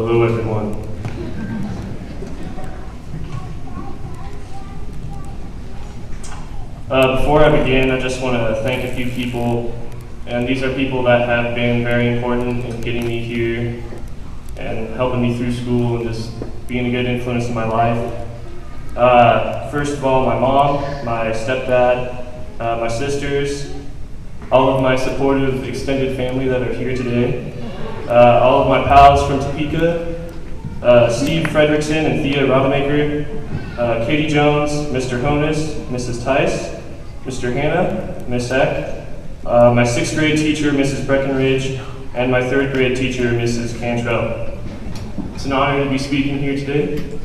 Hello, everyone. Before I begin, I just want to thank a few people, and these are people that have been very important in getting me here and helping me through school and just being a good influence in my life. First of all, my mom, my stepdad, my sisters, all of my supportive extended family that are here today, all of my pals from Topeka, Steve Fredrickson and Thea Rodemaker, Katie Jones, Mr. Honus, Mrs. Tice, Mr. Hanna, Miss Eck, my 6th grade teacher, Mrs. Breckenridge, and my 3rd grade teacher, Mrs. Cantrell. It's an honor to be speaking here today.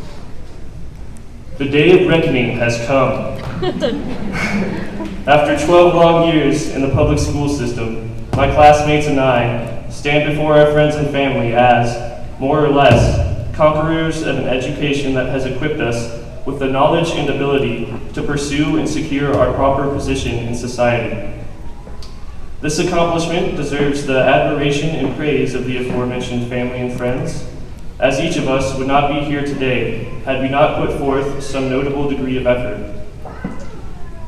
The day of reckoning has come. After 12 long years in the public school system, my classmates and I stand before our friends and family as, more or less, conquerors of an education that has equipped us with the knowledge and ability to pursue and secure our proper position in society. This accomplishment deserves the admiration and praise of the aforementioned family and friends, as each of us would not be here today had we not put forth some notable degree of effort.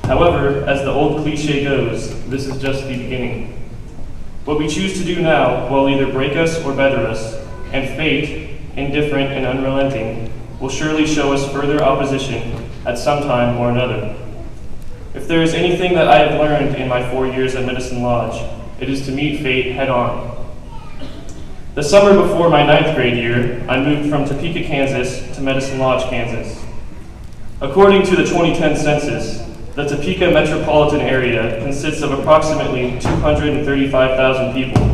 However, as the old cliche goes, this is just the beginning. What we choose to do now will either break us or better us, and fate, indifferent and unrelenting, will surely show us further opposition at some time or another. If there is anything that I have learned in my 4 years at Medicine Lodge, it is to meet fate head on. The summer before my 9th grade year, I moved from Topeka, Kansas to Medicine Lodge, Kansas. According to the 2010 census, the Topeka metropolitan area consists of approximately 235,000 people.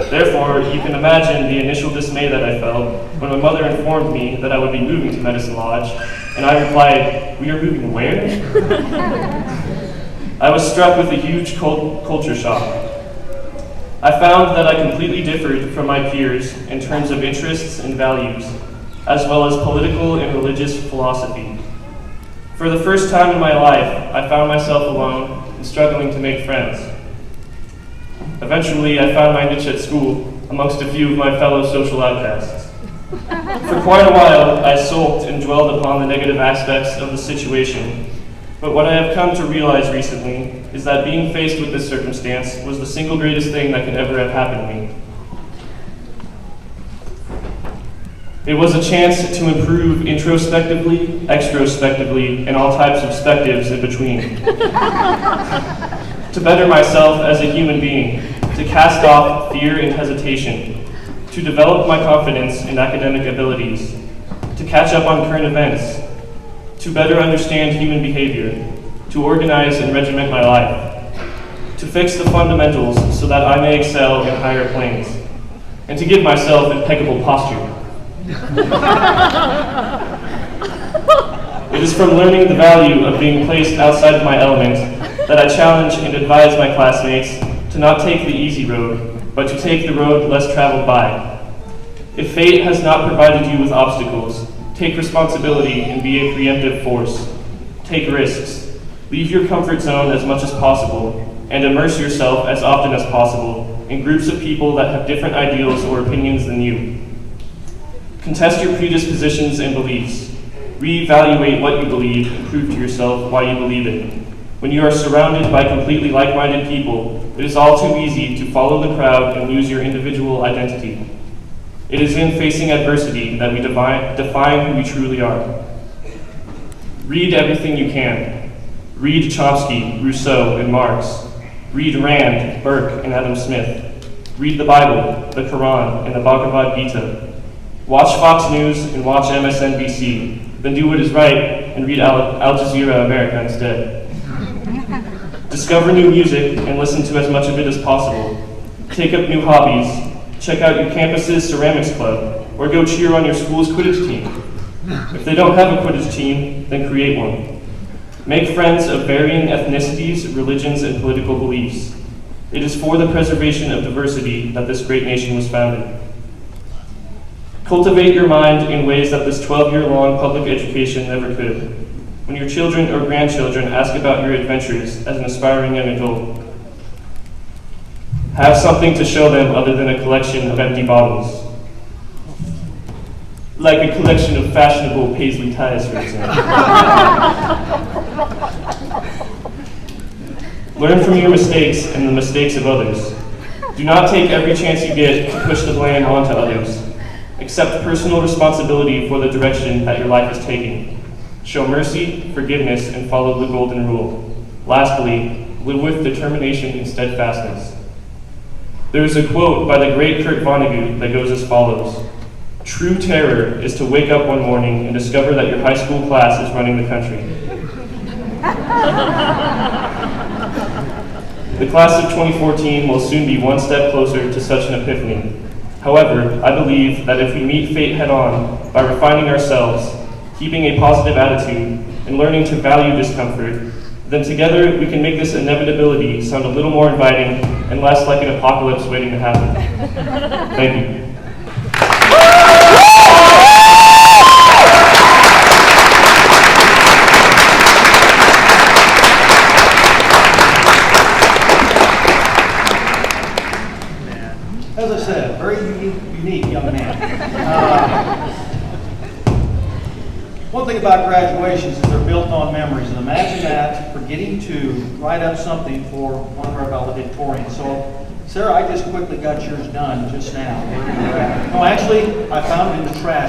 Therefore, you can imagine the initial dismay that I felt when my mother informed me that I would be moving to Medicine Lodge, and I replied, "We are moving where?" I was struck with a huge culture shock. I found that I completely differed from my peers in terms of interests and values, as well as political and religious philosophy. For the first time in my life, I found myself alone and struggling to make friends. Eventually, I found my niche at school amongst a few of my fellow social outcasts. For quite a while, I sulked and dwelled upon the negative aspects of the situation, but what I have come to realize recently is that being faced with this circumstance was the single greatest thing that could ever have happened to me. It was a chance to improve introspectively, extrospectively, and all types of spectives in between. To better myself as a human being, to cast off fear and hesitation, to develop my confidence in academic abilities, to catch up on current events, to better understand human behavior, to organize and regiment my life, to fix the fundamentals so that I may excel in higher planes, and to give myself impeccable posture. It is from learning the value of being placed outside of my element that I challenge and advise my classmates to not take the easy road, but to take the road less traveled by. If fate has not provided you with obstacles, take responsibility and be a preemptive force. Take risks. Leave your comfort zone as much as possible, and immerse yourself as often as possible in groups of people that have different ideals or opinions than you. Contest your predispositions and beliefs. Reevaluate what you believe and prove to yourself why you believe it. When you are surrounded by completely like-minded people, it is all too easy to follow the crowd and lose your individual identity. It is in facing adversity that we define who we truly are. Read everything you can. Read Chomsky, Rousseau, and Marx. Read Rand, Burke, and Adam Smith. Read the Bible, the Quran, and the Bhagavad Gita. Watch Fox News and watch MSNBC. Then do what is right and read Al Jazeera America instead. Discover new music and listen to as much of it as possible. Take up new hobbies. Check out your campus's ceramics club, or go cheer on your school's Quidditch team. If they don't have a Quidditch team, then create one. Make friends of varying ethnicities, religions, and political beliefs. It is for the preservation of diversity that this great nation was founded. Cultivate your mind in ways that this 12-year-long public education never could. When your children or grandchildren ask about your adventures as an aspiring young adult, have something to show them other than a collection of empty bottles. like a collection of fashionable paisley ties, for example. Learn from your mistakes and the mistakes of others. Do not take every chance you get to push the blame onto others. Accept personal responsibility for the direction that your life is taking. Show mercy, forgiveness, and follow the golden rule. Lastly, live with determination and steadfastness. There is a quote by the great Kurt Vonnegut that goes as follows: "True terror is to wake up one morning and discover that your high school class is running the country." The class of 2014 will soon be one step closer to such an epiphany. However, I believe that if we meet fate head-on by refining ourselves, keeping a positive attitude, and learning to value discomfort, then together we can make this inevitability sound a little more inviting and less like an apocalypse waiting to happen. Thank you. As I said, very unique young man. One thing about graduations is they're built on memories, and imagine that for getting to write up something for one of our valedictorians. So, Sarah, I just quickly got yours done just now. Where you're at. No, actually, I found it in the trash.